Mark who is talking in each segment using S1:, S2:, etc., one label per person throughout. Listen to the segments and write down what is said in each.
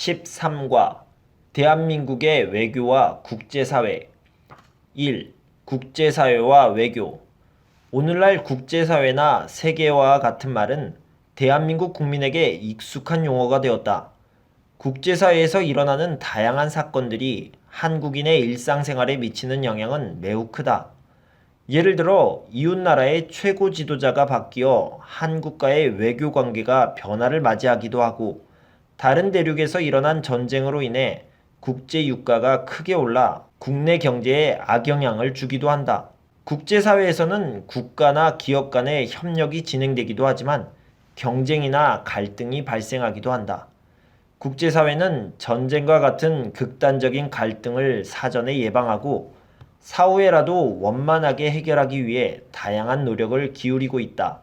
S1: 13과 대한민국의 외교와 국제사회. 1. 국제사회와 외교. 오늘날 국제사회나 세계화와 같은 말은 대한민국 국민에게 익숙한 용어가 되었다. 국제사회에서 일어나는 다양한 사건들이 한국인의 일상생활에 미치는 영향은 매우 크다. 예를 들어 이웃나라의 최고 지도자가 바뀌어 한국과의 외교 관계가 변화를 맞이하기도 하고, 다른 대륙에서 일어난 전쟁으로 인해 국제 유가가 크게 올라 국내 경제에 악영향을 주기도 한다. 국제사회에서는 국가나 기업 간의 협력이 진행되기도 하지만 경쟁이나 갈등이 발생하기도 한다. 국제사회는 전쟁과 같은 극단적인 갈등을 사전에 예방하고 사후에라도 원만하게 해결하기 위해 다양한 노력을 기울이고 있다.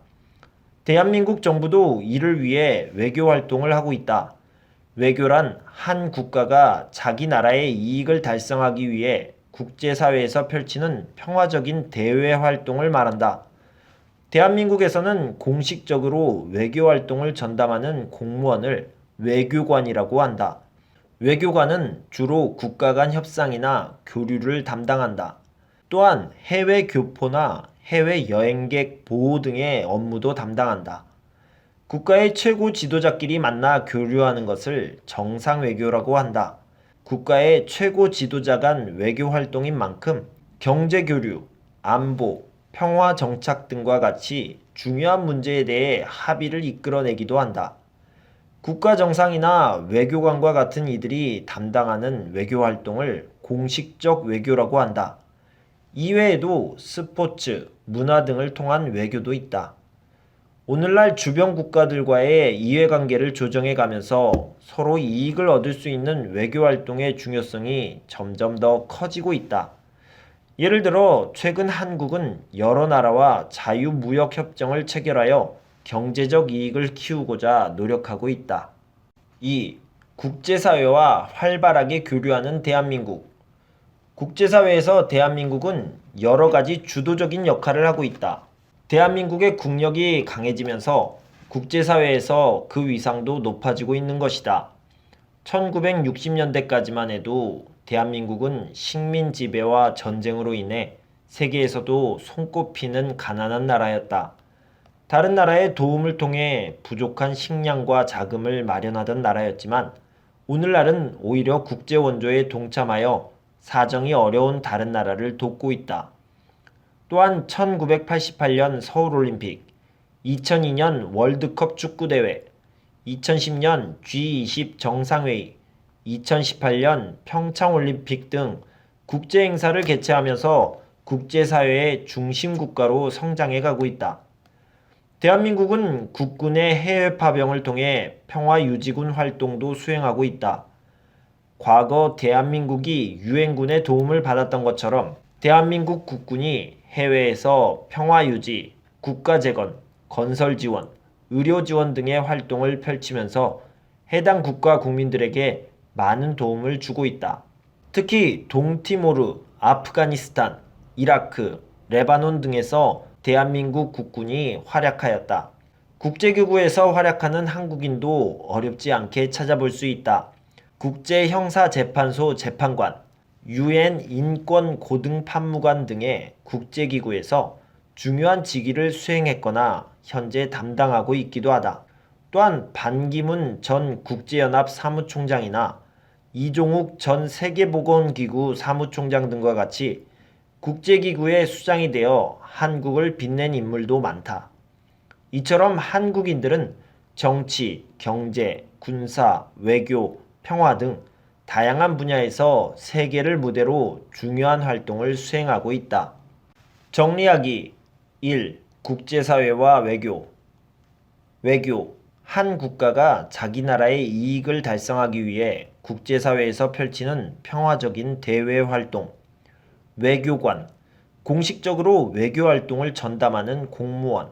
S1: 대한민국 정부도 이를 위해 외교 활동을 하고 있다. 외교란 한 국가가 자기 나라의 이익을 달성하기 위해 국제사회에서 펼치는 평화적인 대외 활동을 말한다. 대한민국에서는 공식적으로 외교 활동을 전담하는 공무원을 외교관이라고 한다. 외교관은 주로 국가 간 협상이나 교류를 담당한다. 또한 해외 교포나 해외 여행객 보호 등의 업무도 담당한다. 국가의 최고 지도자끼리 만나 교류하는 것을 정상외교라고 한다. 국가의 최고 지도자 간 외교 활동인 만큼 경제교류, 안보, 평화 정착 등과 같이 중요한 문제에 대해 합의를 이끌어내기도 한다. 국가 정상이나 외교관과 같은 이들이 담당하는 외교 활동을 공식적 외교라고 한다. 이외에도 스포츠, 문화 등을 통한 외교도 있다. 오늘날 주변 국가들과의 이해관계를 조정해 가면서 서로 이익을 얻을 수 있는 외교 활동의 중요성이 점점 더 커지고 있다. 예를 들어 최근 한국은 여러 나라와 자유무역협정을 체결하여 경제적 이익을 키우고자 노력하고 있다. 2. 국제사회와 활발하게 교류하는 대한민국. 국제사회에서 대한민국은 여러 가지 주도적인 역할을 하고 있다. 대한민국의 국력이 강해지면서 국제사회에서 그 위상도 높아지고 있는 것이다. 1960년대까지만 해도 대한민국은 식민 지배와 전쟁으로 인해 세계에서도 손꼽히는 가난한 나라였다. 다른 나라의 도움을 통해 부족한 식량과 자금을 마련하던 나라였지만 오늘날은 오히려 국제 원조에 동참하여 사정이 어려운 다른 나라를 돕고 있다. 또한 1988년 서울올림픽, 2002년 월드컵 축구대회, 2010년 G20 정상회의, 2018년 평창올림픽 등 국제행사를 개최하면서 국제사회의 중심 국가로 성장해 가고 있다. 대한민국은 국군의 해외 파병을 통해 평화유지군 활동도 수행하고 있다. 과거 대한민국이 유엔군의 도움을 받았던 것처럼 대한민국 국군이 해외에서 평화유지, 국가재건, 건설지원, 의료지원 등의 활동을 펼치면서 해당 국가 국민들에게 많은 도움을 주고 있다. 특히 동티모르, 아프가니스탄, 이라크, 레바논 등에서 대한민국 국군이 활약하였다. 국제기구에서 활약하는 한국인도 어렵지 않게 찾아볼 수 있다. 국제형사재판소 재판관, UN 인권고등판무관 등의 국제기구에서 중요한 직위를 수행했거나 현재 담당하고 있기도 하다. 또한 반기문 전 국제연합 사무총장이나 이종욱 전 세계보건기구 사무총장 등과 같이 국제기구의 수장이 되어 한국을 빛낸 인물도 많다. 이처럼 한국인들은 정치, 경제, 군사, 외교, 평화 등 다양한 분야에서 세계를 무대로 중요한 활동을 수행하고 있다. 정리하기 1. 국제사회와 외교. 외교. 한 국가가 자기 나라의 이익을 달성하기 위해 국제사회에서 펼치는 평화적인 대외 활동. 외교관. 공식적으로 외교 활동을 전담하는 공무원.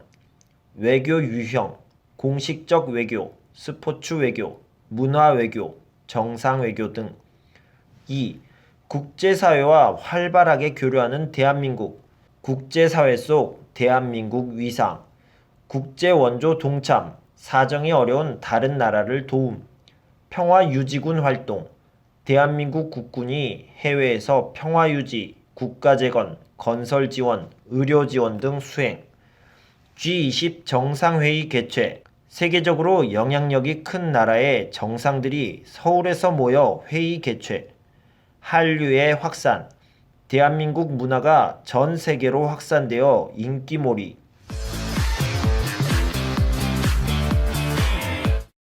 S1: 외교 유형. 공식적 외교, 스포츠 외교, 문화 외교, 정상 외교 등. 2. 국제사회와 활발하게 교류하는 대한민국. 국제사회 속 대한민국 위상. 국제원조 동참, 사정이 어려운 다른 나라를 도움. 평화유지군 활동. 대한민국 국군이 해외에서 평화유지, 국가재건, 건설지원, 의료지원 등 수행. G20 정상회의 개최. 세계적으로 영향력이 큰 나라의 정상들이 서울에서 모여 회의 개최. 한류의 확산. 대한민국 문화가 전 세계로 확산되어 인기몰이,